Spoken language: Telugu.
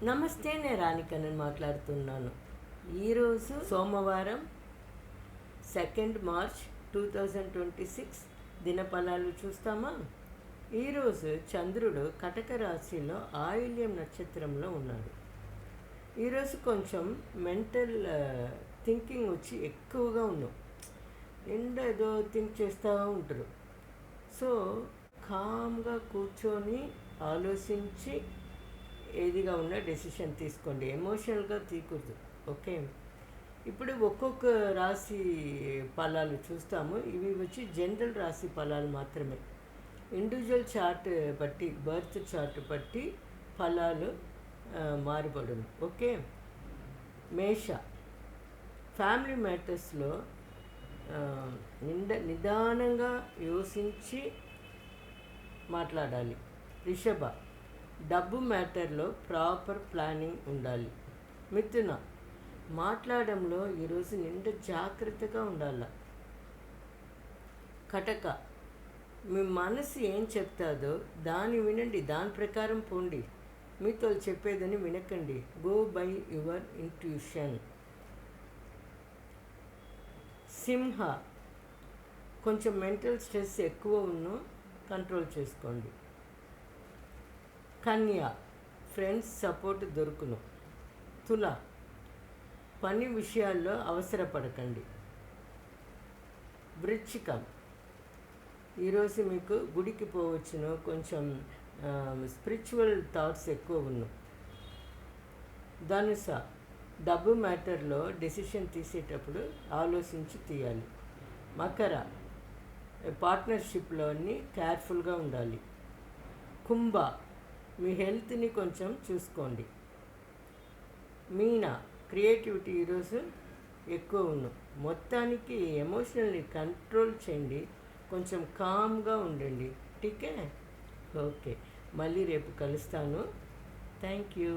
నమస్తే, నేను రాణికన్నన్ మాట్లాడుతున్నాను. ఈరోజు సోమవారం 2 మార్చ్ 2026 దినఫలాలు చూస్తామా. ఈరోజు చంద్రుడు కటక రాశిలో ఆయిల్యం నక్షత్రంలో ఉన్నాడు. ఈరోజు కొంచెం మెంటల్ థింకింగ్ వచ్చి ఎక్కువగా ఉన్నాం. ఏదో థింక్ చేస్తూ ఉంటారు. సో కామ్గా కూర్చొని ఆలోచించి ఏదిగా ఉన్న డెసిషన్ తీసుకోండి. ఎమోషనల్గా తీయకూడదు. ఓకే, ఇప్పుడు ఒక్కొక్క రాశి ఫలాలు చూస్తాము. ఇవి వచ్చి జనరల్ రాశి ఫలాలు మాత్రమే. ఇండివిజువల్ చార్ట్ బట్టి, బర్త్ చార్ట్ బట్టి ఫలాలు మారుపడును. ఓకే, మేష ఫ్యామిలీ మ్యాటర్స్లో నిదానంగా యోచించి మాట్లాడాలి. వృషభ డబ్బు మ్యాటర్లో ప్రాపర్ ప్లానింగ్ ఉండాలి. మిథున మాట్లాడంలో ఈరోజు జాగ్రత్తగా ఉండాలి. కటక మీ మనసు ఏం చెప్తాదో దాన్ని వినండి, దాని ప్రకారం పోండి. మీతో చెప్పేదని వినకండి. Go by your intuition. Simha కొంచెం మెంటల్ స్ట్రెస్ ఎక్కువ ఉన్నో కంట్రోల్ చేసుకోండి. కన్య ఫ్రెండ్స్ సపోర్ట్ దొరుకును. తుల పని విషయాల్లో అవసరపడకండి. వృశ్చికం ఈరోజు మీకు గుడికి పోవచ్చును, కొంచెం స్పిరిచువల్ థాట్స్ ఎక్కువ ఉన్నాయి. ధనుస డబ్బు మ్యాటర్లో డెసిషన్ తీసేటప్పుడు ఆలోచించి తీయాలి. మకర పార్ట్నర్షిప్లోని కేర్ఫుల్గా ఉండాలి. కుంభ మీ హెల్త్ని కొంచెం చూసుకోండి. మీన క్రియేటివిటీ ఈరోజు ఎక్కువ ఉన్నాం. మొత్తానికి ఎమోషనల్ని కంట్రోల్ చేయండి, కొంచెం కామ్గా ఉండండి. ఠీకే, ఓకే, మళ్ళీ రేపు కలుస్తాను. Thank you.